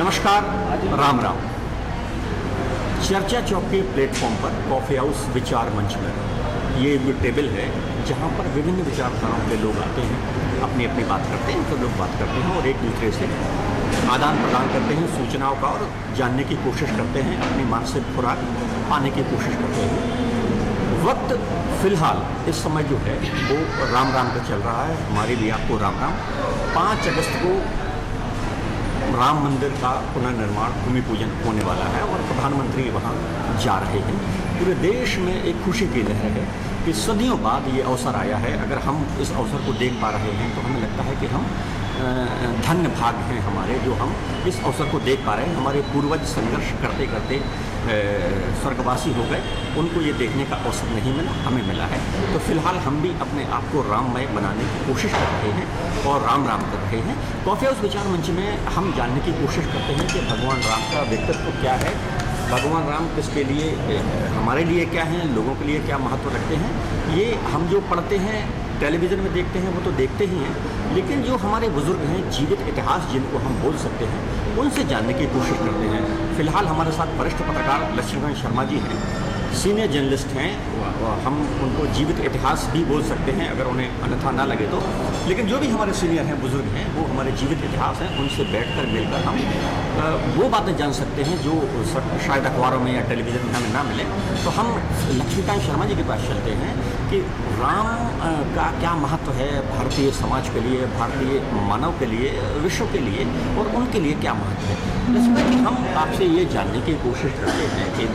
नमस्कार, राम राम। चर्चा चौक के प्लेटफॉर्म पर कॉफ़ी हाउस विचार मंच में ये टेबल है जहाँ पर विभिन्न विचारधाराओं के लोग आते हैं, अपनी अपनी बात करते हैं, तो लोग बात करते हैं और एक दूसरे से आदान प्रदान करते हैं सूचनाओं का और जानने की कोशिश करते हैं, अपनी मानसिक खुराक पाने की कोशिश करते हैं। वक्त फ़िलहाल इस समय जो है वो राम राम का चल रहा है, हमारे भी आपको राम राम। 5 अगस्त को राम मंदिर का पुनर्निर्माण भूमि पूजन होने वाला है और प्रधानमंत्री वहाँ जा रहे हैं। पूरे देश में एक खुशी की लहर है कि सदियों बाद ये अवसर आया है। अगर हम इस अवसर को देख पा रहे हैं तो हमें लगता है कि हम धन्य भाग हैं हमारे, जो हम इस अवसर को देख पा रहे हैं। हमारे पूर्वज संघर्ष करते करते स्वर्गवासी हो गए, उनको ये देखने का अवसर नहीं मिला, हमें मिला है। तो फिलहाल हम भी अपने आप को राममय बनाने की कोशिश कर रहे हैं और राम राम कर रहे हैं। कॉफ़ी हाउस विचार मंच में हम जानने की कोशिश करते हैं कि भगवान राम का व्यक्तित्व क्या है, भगवान राम किसके लिए, हमारे लिए क्या हैं, लोगों के लिए क्या महत्व रखते हैं। ये हम जो पढ़ते हैं, टेलीविज़न में देखते हैं, वो तो देखते ही हैं, लेकिन जो हमारे बुज़ुर्ग हैं, जीवित इतिहास जिनको हम बोल सकते हैं, उनसे जानने की कोशिश करते हैं। फ़िलहाल हमारे साथ वरिष्ठ पत्रकार लक्ष्मीकांत शर्मा जी हैं, सीनियर जर्नलिस्ट हैं। हम उनको जीवित इतिहास भी बोल सकते हैं अगर उन्हें अन्यथा ना लगे तो, लेकिन जो भी हमारे सीनियर हैं, बुज़ुर्ग हैं, वो हमारे जीवित इतिहास हैं। उनसे बैठकर मिलकर हम वो बातें जान सकते हैं जो शायद अखबारों में या टेलीविज़न में हमें ना मिले। तो हम लक्ष्मीकांत शर्मा जी के पास चलते हैं कि राम का क्या महत्व है भारतीय समाज के लिए, भारतीय मानव के लिए, विश्व के लिए, और उनके लिए क्या महत्व है। जिसमें कि हम आपसे ये जानने की कोशिश करते हैं कि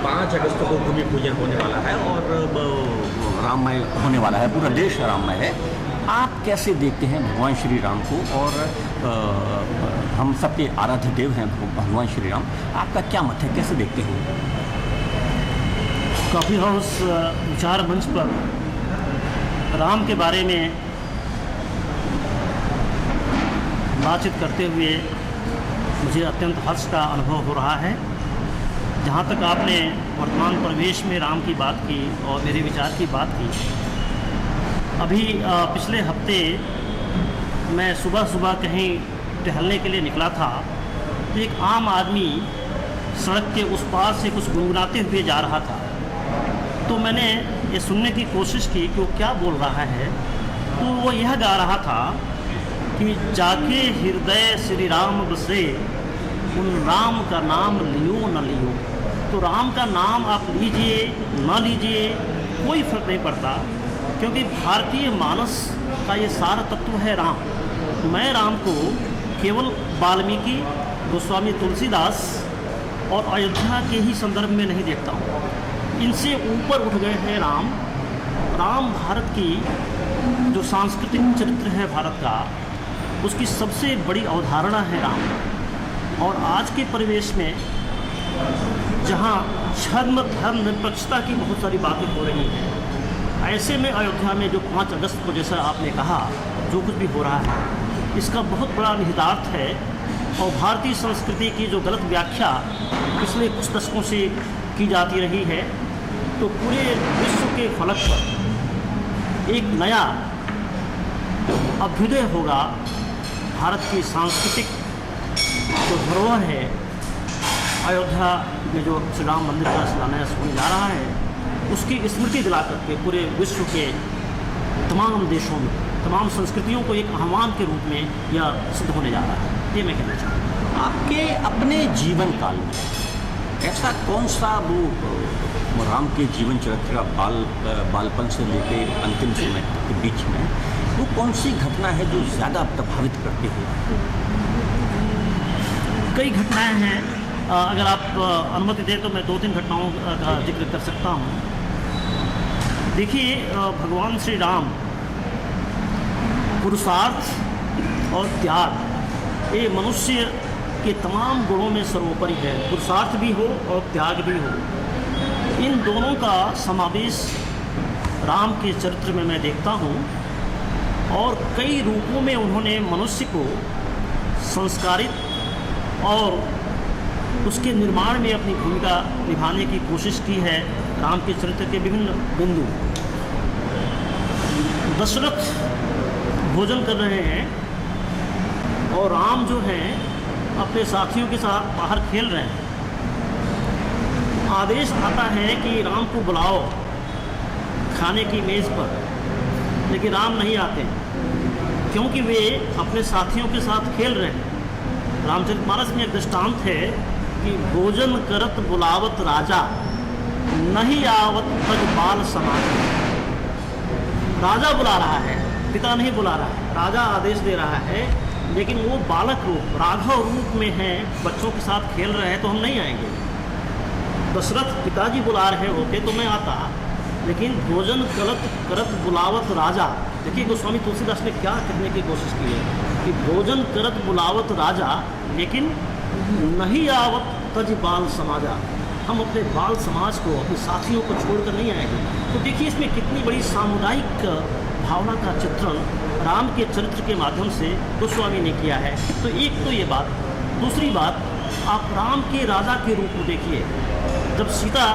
5 अगस्त को भूमि पूजन होने वाला है और राममय होने वाला है, पूरा देश राममय है। आप कैसे देखते हैं भगवान श्री राम को, और हम सबके आराध्य देव हैं भगवान श्री राम, आपका क्या मत है, कैसे देखते हैं? कॉफ़ी हाउस विचार मंच पर राम के बारे में बातचीत करते हुए मुझे अत्यंत हर्ष का अनुभव हो रहा है। जहाँ तक आपने वर्तमान परिवेश में राम की बात की और मेरे विचार की बात की, अभी पिछले हफ्ते मैं सुबह सुबह कहीं टहलने के लिए निकला था, तो एक आम आदमी सड़क के उस पार से कुछ गुनगुनाते हुए जा रहा था। तो मैंने ये सुनने की कोशिश की कि वो क्या बोल रहा है। तो वो यह गा रहा था कि जाके हृदय श्री राम बसे, उन राम का नाम लियो न लियो। तो राम का नाम आप लीजिए ना लीजिए कोई फर्क नहीं पड़ता, क्योंकि भारतीय मानस का ये सारा तत्व है राम। मैं राम को केवल वाल्मीकि, गोस्वामी तुलसीदास और अयोध्या के ही संदर्भ में नहीं देखता हूँ, इनसे ऊपर उठ गए हैं राम। राम भारत की जो सांस्कृतिक चरित्र है भारत का, उसकी सबसे बड़ी अवधारणा है राम। और आज के परिवेश में जहाँ धर्म निरपेक्षता की बहुत सारी बातें हो रही हैं, ऐसे में अयोध्या में जो 5 अगस्त को, जैसा आपने कहा, जो कुछ भी हो रहा है, इसका बहुत बड़ा निहितार्थ है। और भारतीय संस्कृति की जो गलत व्याख्या पिछले कुछ दशकों से की जाती रही है, तो पूरे विश्व के फलक पर एक नया अभ्युदय होगा। भारत की सांस्कृतिक जो धरोहर है, अयोध्या में जो श्री राम मंदिर का शिलान्यास होने जा रहा है, उसकी स्मृति दिला करके पूरे विश्व के तमाम देशों में, तमाम संस्कृतियों को एक आह्वान के रूप में यह सिद्ध होने जा रहा है। ये मैं कहना चाहूँगा। आपके अपने जीवन काल में ऐसा कौन सा वो राम के जीवन चरित्र का बालपन से लेके अंतिम समय के बीच में वो कौन सी घटना है जो ज़्यादा प्रभावित करती है? कई घटनाएं हैं। अगर आप अनुमति दें तो मैं 2-3 घटनाओं का जिक्र कर सकता हूँ। देखिए, भगवान श्री राम पुरुषार्थ और त्याग, ये मनुष्य के तमाम गुणों में सर्वोपरि है। पुरुषार्थ भी हो और त्याग भी हो, इन दोनों का समावेश राम के चरित्र में मैं देखता हूँ। और कई रूपों में उन्होंने मनुष्य को संस्कारित और उसके निर्माण में अपनी भूमिका निभाने की कोशिश की है। राम के चरित्र के विभिन्न बिंदु, दशरथ भोजन कर रहे हैं और राम जो हैं अपने साथियों के साथ बाहर खेल रहे हैं। आदेश आता है कि राम को बुलाओ खाने की मेज़ पर, लेकिन राम नहीं आते क्योंकि वे अपने साथियों के साथ खेल रहे हैं। रामचरितमानस में एक दृष्टांत है कि भोजन करत बुलावत राजा, नहीं आवत तज बाल समाज। राजा बुला रहा है, पिता नहीं बुला रहा है, राजा आदेश दे रहा है, लेकिन वो बालक रूप राघव रूप में है, बच्चों के साथ खेल रहे हैं, तो हम नहीं आएंगे। दशरथ पिताजी बुला रहे होते तो मैं आता, लेकिन भोजन करत बुलावत राजा। देखिए गोस्वामी तुलसीदास ने क्या कहने की कोशिश की है कि भोजन करत बुलावत राजा, लेकिन नहीं आवत तज बाल समाजा। हम अपने बाल समाज को, अपने साथियों को छोड़कर नहीं आएंगे। तो देखिए इसमें कितनी बड़ी सामुदायिक भावना का चित्रण राम के चरित्र के माध्यम से गोस्वामी ने किया है। तो एक तो ये बात। दूसरी बात, आप राम के राजा के रूप में देखिए, जब सीता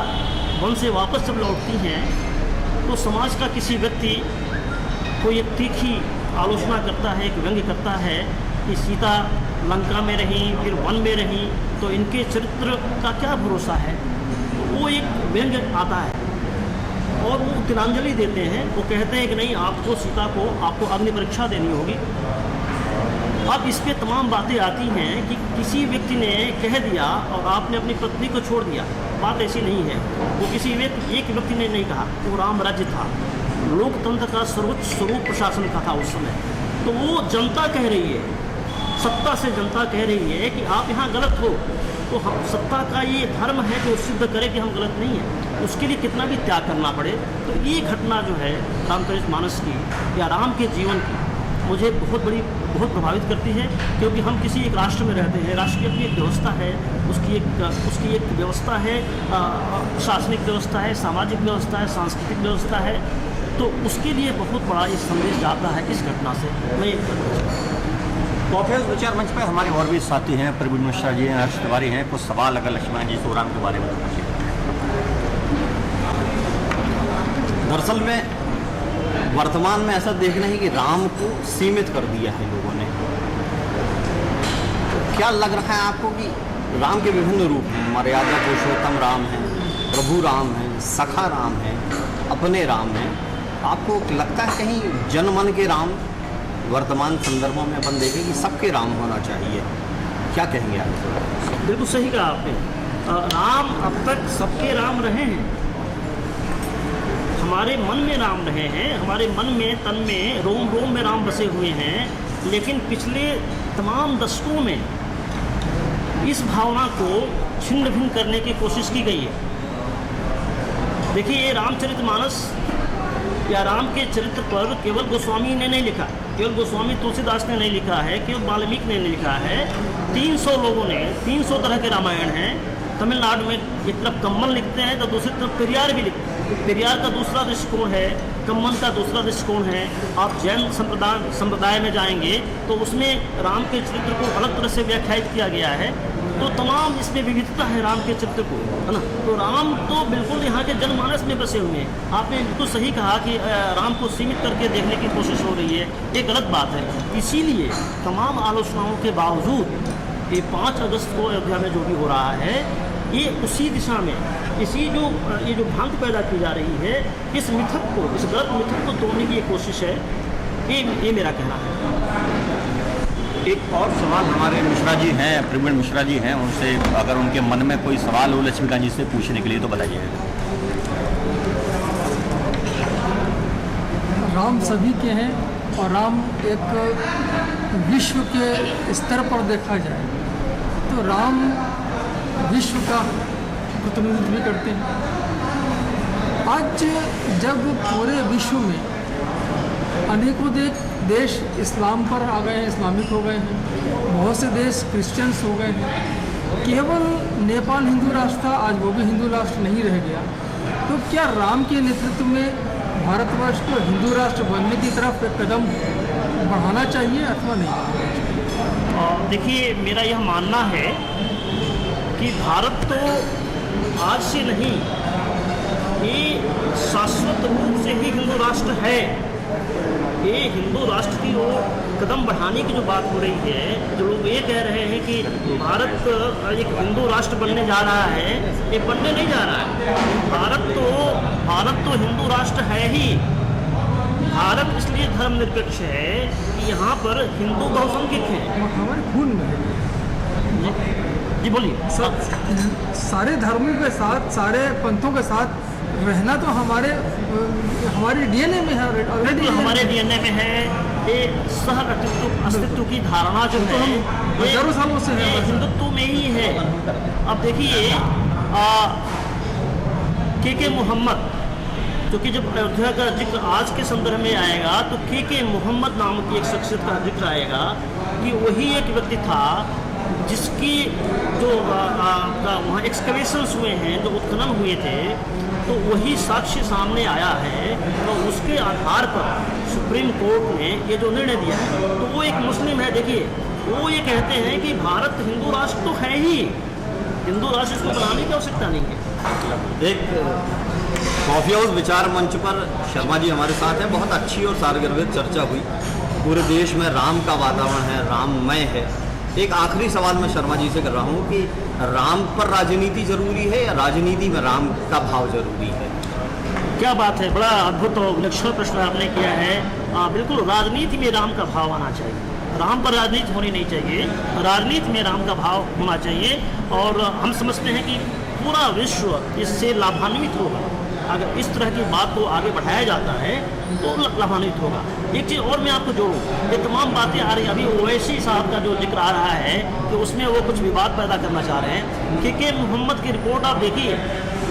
वन से वापस जब लौटती हैं तो समाज का किसी व्यक्ति कोई एक तीखी आलोचना करता है, एक व्यंग्य करता है कि सीता लंका में रहीं, फिर वन में रहीं, तो इनके चरित्र का क्या भरोसा है। तो वो एक व्यंग्य आता है और वो तिलांजलि देते हैं। वो कहते हैं कि नहीं, आपको सीता को आपको अग्नि परीक्षा देनी होगी। अब इस पे तमाम बातें आती हैं कि किसी व्यक्ति ने कह दिया और आपने अपनी पत्नी को छोड़ दिया। बात ऐसी नहीं है। वो किसी एक व्यक्ति ने नहीं कहा, वो राम राज्य था, लोकतंत्र का सर्वोच्च स्वरूप प्रशासन का था उस समय। तो वो जनता कह रही है, सत्ता से जनता कह रही है कि आप यहाँ गलत हो, तो हम सत्ता का ये धर्म है कि वो सिद्ध करे कि हम गलत नहीं हैं। उसके लिए कितना भी त्याग करना पड़े। तो ये घटना जो है रामचरितमानस की या राम के जीवन की मुझे बहुत प्रभावित करती है, क्योंकि हम किसी एक राष्ट्र में रहते हैं। राष्ट्र की अपनी एक व्यवस्था है, उसकी एक व्यवस्था है, प्रशासनिक व्यवस्था है, सामाजिक व्यवस्था है, सांस्कृतिक व्यवस्था है। तो उसके लिए बहुत बड़ा ये संदेश जाता है इस घटना से। मैं कॉफी हाउस विचार मंच पर हमारे और भी साथी हैं, प्रवीण मिश्रा जी हैं, हर्ष तिवारी हैं। कुछ सवाल अगर लक्ष्मण जी सोराम के बारे में बताना चाहिए। दरअसल में वर्तमान में ऐसा देखना है कि राम को सीमित कर दिया है लोगों ने। क्या लग रहा है आपको कि राम के विभिन्न रूप हैं, मर्यादा पुरुषोत्तम राम है, प्रभु राम है, सखा राम है, अपने राम हैं। आपको लगता है कहीं जनमन के राम वर्तमान संदर्भों में अपन देखें कि सबके राम होना चाहिए? क्या कहेंगे आप? बिल्कुल सही कहा आपने। राम अब तक सबके राम रहे हैं, हमारे मन में राम रहे हैं, हमारे मन में, तन में, रोम रोम में राम बसे हुए हैं। लेकिन पिछले तमाम दशकों में इस भावना को छिन्न भिन्न करने की कोशिश की गई है। देखिए, ये रामचरितमानस या राम के चरित्र पर केवल गोस्वामी ने नहीं लिखा, केवल गोस्वामी तुलसीदास ने नहीं लिखा है, केवल वाल्मीकि ने नहीं लिखा है। 300 लोगों ने 300 तरह के रामायण हैं। तमिलनाडु में एक तरफ कम्मन लिखते हैं तो दूसरी तरफ पेरियार भी लिखते हैं। पेरियार का दूसरा दृष्टिकोण है, कम्मन का दूसरा दृष्टिकोण है। आप जैन संप्रदाय में जाएंगे तो उसमें राम के चरित्र को अलग तरह से व्याख्यायित किया गया है। तो तमाम इसमें विविधता है राम के चरित्र को, है ना। तो राम तो बिल्कुल यहाँ के जनमानस में बसे हुए हैं। आपने बिल्कुल सही कहा कि राम को सीमित करके देखने की कोशिश हो रही है, ये गलत बात है। इसीलिए तमाम आलोचनाओं के बावजूद ये 5 अगस्त को अयोध्या में जो भी हो रहा है, ये उसी दिशा में ये जो भ्रांति पैदा की जा रही है, इस मिथक को, इस गलत मिथक को तोड़ने की कोशिश है। ये मेरा कहना है। एक और सवाल हमारे मिश्रा जी हैं, प्रवीण मिश्रा जी हैं, उनसे अगर उनके मन में कोई सवाल हो लक्ष्मीकांत जी से पूछने के लिए तो बताइए। राम सभी के हैं और राम एक विश्व के स्तर पर देखा जाए तो राम विश्व का प्रतिनिधित्व भी करते हैं। आज जब पूरे विश्व में अनेकों देश इस्लाम पर आ गए हैं, इस्लामिक हो गए हैं, बहुत से देश क्रिश्चियंस हो गए हैं, केवल नेपाल हिंदू राष्ट्र था, आज वो भी हिंदू राष्ट्र नहीं रह गया। तो क्या राम के नेतृत्व में भारतवर्ष को हिंदू राष्ट्र बनने की तरफ एक कदम बढ़ाना चाहिए अथवा नहीं? देखिए, मेरा यह मानना है कि भारत तो आज से नहीं, ये शाश्वत रूप से ही हिंदू राष्ट्र है। ये हिंदू राष्ट्र की वो कदम बढ़ाने की जो बात हो रही है, जो लोग ये कह रहे हैं कि भारत एक हिंदू राष्ट्र बनने जा रहा है, ये बनने नहीं जा रहा है। भारत तो हिंदू राष्ट्र है ही। भारत इसलिए धर्मनिरपेक्ष है कि यहाँ पर हिंदू बहुसंख्यक हैं। और हमारे खून में है। जी बोलिए। सारे धर्मों के साथ, सारे पंथों के साथ रहना तो हमारे डीएनए में है ऑलरेडी। हमारे डीएनए में है। ये सह अस्तित्व की धारणा जो है हजारों सालों से है, ये हिंदुत्व में ही है। अब देखिए के मोहम्मद, क्योंकि जब अयोध्या का जिक्र आज के संदर्भ में आएगा तो के मोहम्मद नाम की एक शख्सियत का जिक्र आएगा कि वही एक व्यक्ति था जिसकी जो वहाँ एक्सकवेशंस हुए हैं, जो उत्खनन हुए थे, तो वही साक्ष्य सामने आया है। तो उसके आधार पर सुप्रीम कोर्ट ने ये जो निर्णय दिया है, तो वो एक मुस्लिम है। देखिए वो ये कहते हैं कि भारत हिंदू राष्ट्र तो है ही, हिंदू राष्ट्र इसको बनाने की आवश्यकता नहीं है। एक कॉफ़ी हाउस विचार मंच पर शर्मा जी हमारे साथ हैं। बहुत अच्छी और सारगर्भित चर्चा हुई। पूरे देश में राम का वातावरण है, राममय है। एक आखिरी सवाल मैं शर्मा जी से कर रहा हूँ कि राम पर राजनीति जरूरी है या राजनीति में राम का भाव जरूरी है? क्या बात है, बड़ा अद्भुत और विलक्षण प्रश्न आपने किया है। बिल्कुल, राजनीति में राम का भाव आना चाहिए। राम पर राजनीति होनी नहीं चाहिए, राजनीति में राम का भाव होना चाहिए। और हम समझते हैं कि पूरा विश्व इससे लाभान्वित होगा। अगर इस तरह की बात को आगे बढ़ाया जाता है तो लाभान्वित होगा। एक चीज़ और मैं आपको जोड़ूँ, ये तमाम बातें आ रही हैं। अभी ओवैसी साहब का जो जिक्र आ रहा है कि उसमें वो कुछ विवाद पैदा करना चाह रहे हैं। के मोहम्मद की रिपोर्ट आप देखिए,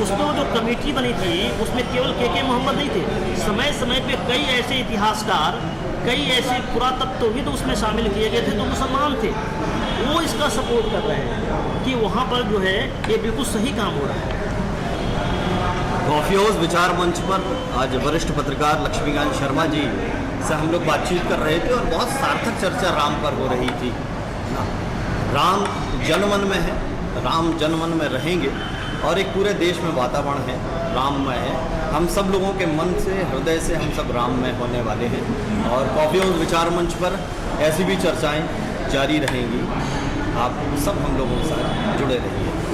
उसमें जो कमेटी बनी थी उसमें केवल के मोहम्मद नहीं थे। समय समय पे कई ऐसे इतिहासकार, कई ऐसे पुरातत्वविद उसमें शामिल किए गए थे जो मुसलमान थे। वो इसका सपोर्ट कर रहे हैं कि वहाँ पर जो है ये बिल्कुल सही काम हो रहा है। कॉफ़ी हाउस विचार मंच पर आज वरिष्ठ पत्रकार लक्ष्मीकांत शर्मा जी से हम लोग बातचीत कर रहे थे और बहुत सार्थक चर्चा राम पर हो रही थी। राम जनमन में है, राम जनमन में रहेंगे और एक पूरे देश में वातावरण है, राममय है। हम सब लोगों के मन से, हृदय से हम सब राममय होने वाले हैं और कॉफ़ी हाउस विचार मंच पर ऐसी भी चर्चाएं जारी रहेंगी। आप सब हम लोगों के साथ जुड़े रहिए।